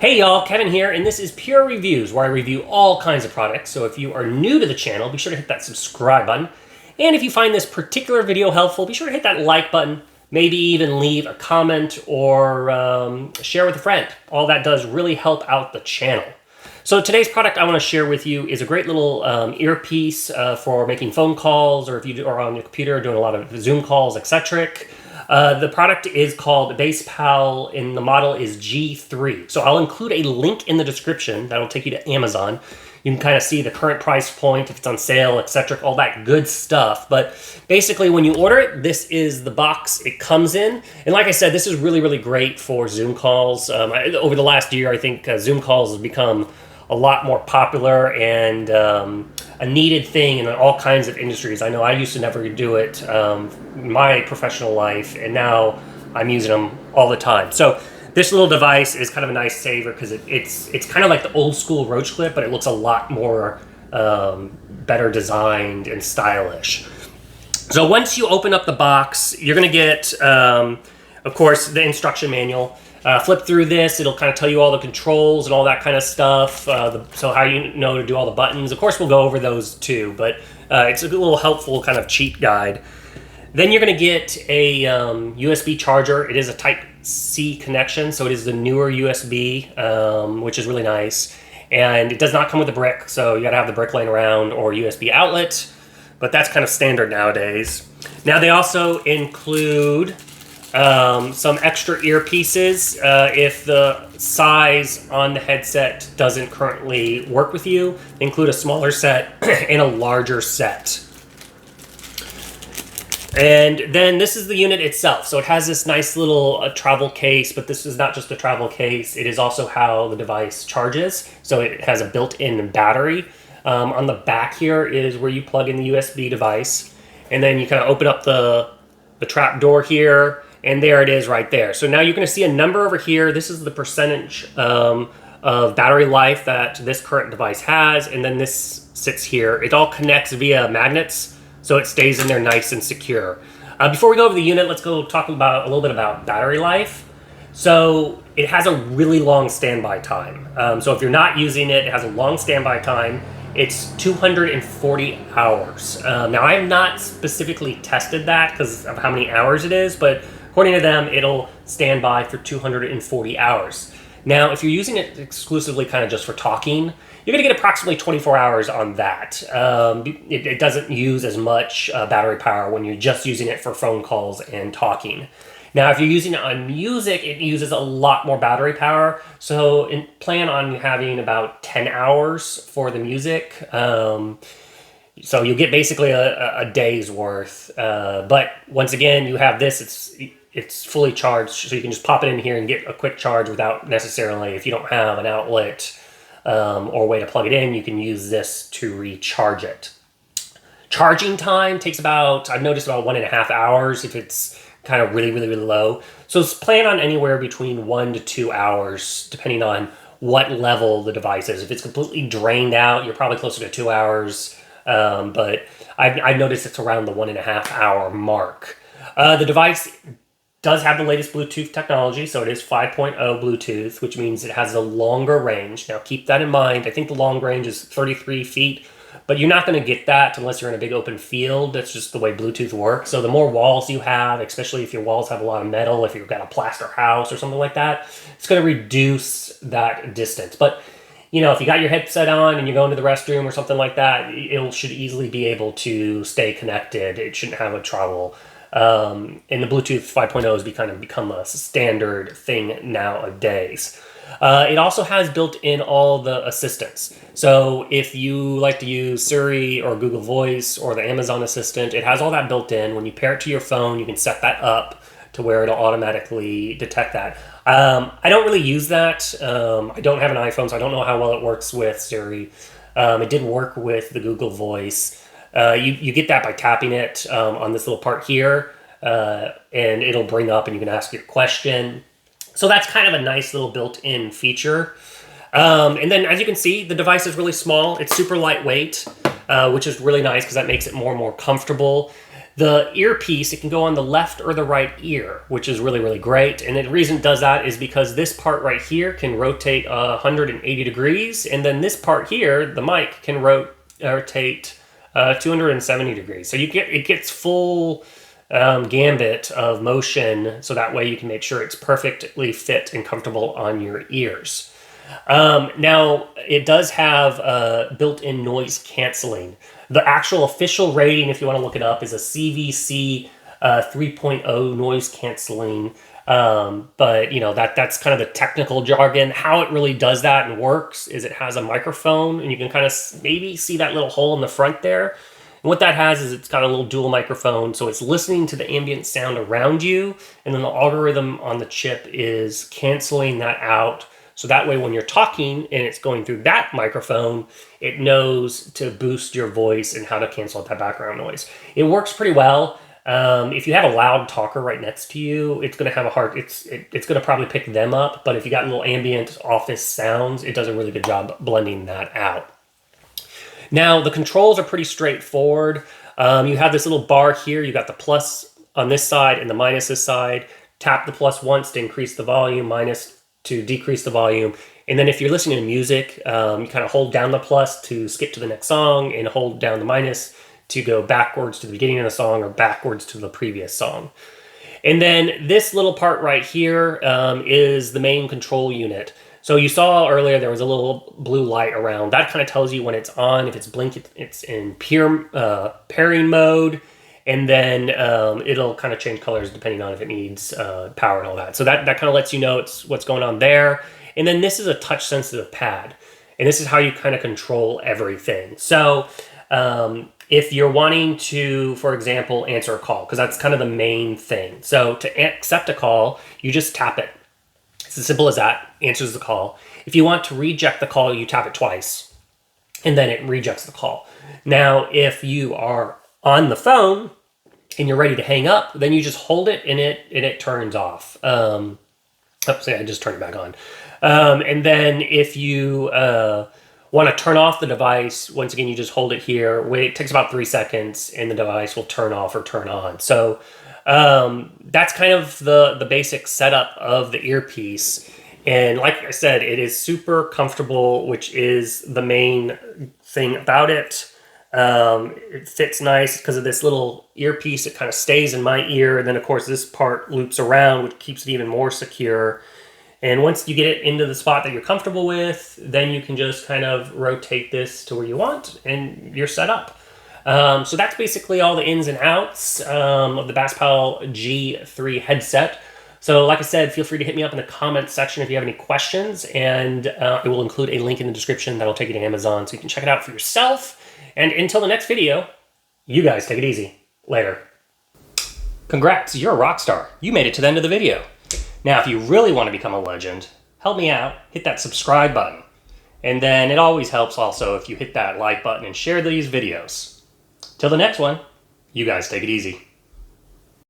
Hey y'all, Kevin here, and this is Pure Reviews, where I review all kinds of products. So if you are new to the channel, be sure to hit that subscribe button. And if you find this particular video helpful, be sure to hit that like button, maybe even leave a comment or share with a friend. All that does really help out the channel. So today's product I want to share with you is a great little earpiece for making phone calls, or if you are on your computer doing a lot of Zoom calls, etc. The product is called BassPal, and the model is G3. So I'll include a link in the description that'll take you to Amazon. You can kind of see the current price point, if it's on sale, etc., all that good stuff. But basically, when you order it, this is the box it comes in. And like I said, this is really, really great for Zoom calls. Over the last year, I think Zoom calls has become a lot more popular and a needed thing in all kinds of industries. I know I used to never do it in my professional life, and now I'm using them all the time. So this little device is kind of a nice saver because it's kind of like the old school roach clip, but it looks a lot more better designed and stylish. So once you open up the box, you're going to get, of course, the instruction manual. Flip through this, it'll kind of tell you all the controls and all that kind of stuff, so how you know to do all the buttons. Of course, we'll go over those too, but it's a little helpful kind of cheat guide. Then you're going to get a USB charger. It is a Type-C connection, so it is the newer USB, which is really nice. And it does not come with a brick, so you got to have the brick laying around or USB outlet, but that's kind of standard nowadays. Now they also include some extra earpieces if the size on the headset doesn't currently work with you. They include a smaller set and a larger set. And then this is the unit itself. So it has this nice little travel case, but this is not just a travel case. It is also how the device charges. So it has a built-in battery. On the back here is where you plug in the USB device. And then you kind of open up the trap door here. And there it is right there. So now you're going to see a number over here. This is the percentage of battery life that this current device has. And then this sits here. It all connects via magnets, so it stays in there nice and secure. Before we go over the unit, let's go talk about a little bit about battery life. So it has a really long standby time. So if you're not using it, it has a long standby time. It's 240 hours. Now, I have not specifically tested that because of how many hours it is, but according to them, it'll stand by for 240 hours. Now, if you're using it exclusively kind of just for talking, you're going to get approximately 24 hours on that. It doesn't use as much battery power when you're just using it for phone calls and talking. Now, if you're using it on music, it uses a lot more battery power. So plan on having about 10 hours for the music. So you'll get basically a day's worth. But once again, you have this, it's fully charged, so you can just pop it in here and get a quick charge without necessarily, if you don't have an outlet or a way to plug it in, you can use this to recharge it. Charging time takes I've noticed about 1.5 hours if it's kind of really, really, really low. So plan on anywhere between 1 to 2 hours, depending on what level the device is. If it's completely drained out, you're probably closer to 2 hours. But I've noticed it's around the 1.5 hour mark. The device does have the latest Bluetooth technology, so it is 5.0 Bluetooth, which means it has a longer range. Now keep that in mind. I think the long range is 33 feet, but you're not going to get that unless you're in a big open field. That's just the way Bluetooth works. So the more walls you have, especially if your walls have a lot of metal, if you've got a plaster house or something like that, it's going to reduce that distance. But you know, if you got your headset on and you're going to the restroom or something like that, it should easily be able to stay connected. It shouldn't have a trouble. And the Bluetooth 5.0 has become a standard thing nowadays. It also has built in all the assistants. So if you like to use Siri or Google Voice or the Amazon Assistant, it has all that built in. When you pair it to your phone, you can set that up to where it'll automatically detect that. I don't really use that. I don't have an iPhone, so I don't know how well it works with Siri. It did work with the Google Voice. You get that by tapping it on this little part here, and it'll bring up and you can ask your question. So that's kind of a nice little built-in feature. And then as you can see, the device is really small. It's super lightweight, which is really nice because that makes it more and more comfortable. The earpiece, it can go on the left or the right ear, which is really, really great. And the reason it does that is because this part right here can rotate 180 degrees. And then this part here, the mic, can rotate 270 degrees. So it gets full gambit of motion. So that way you can make sure it's perfectly fit and comfortable on your ears. Now, it does have built-in noise canceling. The actual official rating, if you want to look it up, is a CVC 3.0 noise canceling. But, you know, that's kind of the technical jargon. How it really does that and works is it has a microphone, and you can kind of maybe see that little hole in the front there. And what that has is it's got a little dual microphone, so it's listening to the ambient sound around you, and then the algorithm on the chip is canceling that out. So that way when you're talking and it's going through that microphone, it knows to boost your voice and how to cancel out that background noise. It works pretty well. If you have a loud talker right next to you, it's going to have it's going to probably pick them up. But if you got little ambient office sounds, it does a really good job blending that out. Now, the controls are pretty straightforward. You have this little bar here. You got the plus on this side and the minus this side. Tap the plus once to increase the volume, minus to decrease the volume. And then if you're listening to music, you kind of hold down the plus to skip to the next song and hold down the minus to go backwards to the beginning of the song or backwards to the previous song. And then this little part right here is the main control unit. So you saw earlier there was a little blue light around. That kind of tells you when it's on. If it's blinking, it's in pairing mode. And then it'll kind of change colors depending on if it needs power and all that. So that kind of lets you know what's going on there. And then this is a touch sensitive pad. And this is how you kind of control everything. So if you're wanting to, for example, answer a call, because that's kind of the main thing. So to accept a call, you just tap it. It's as simple as that, answers the call. If you want to reject the call, you tap it twice, and then it rejects the call. Now, if you are on the phone and you're ready to hang up, then you just hold it and it turns off. I just turned it back on. And then if you want to turn off the device, once again, you just hold it here. Wait, it takes about 3 seconds and the device will turn off or turn on. So that's kind of the basic setup of the earpiece. And like I said, it is super comfortable, which is the main thing about it. It fits nice because of this little earpiece. It kind of stays in my ear. And then, of course, this part loops around, which keeps it even more secure. And once you get it into the spot that you're comfortable with, then you can just kind of rotate this to where you want, and you're set up. So that's basically all the ins and outs of the BassPal G3 headset. So like I said, feel free to hit me up in the comments section if you have any questions, and I will include a link in the description that'll take you to Amazon so you can check it out for yourself. And until the next video, you guys take it easy. Later. Congrats, you're a rock star. You made it to the end of the video. Now, if you really want to become a legend, help me out, hit that subscribe button. And then it always helps also if you hit that like button and share these videos. Till the next one, you guys take it easy.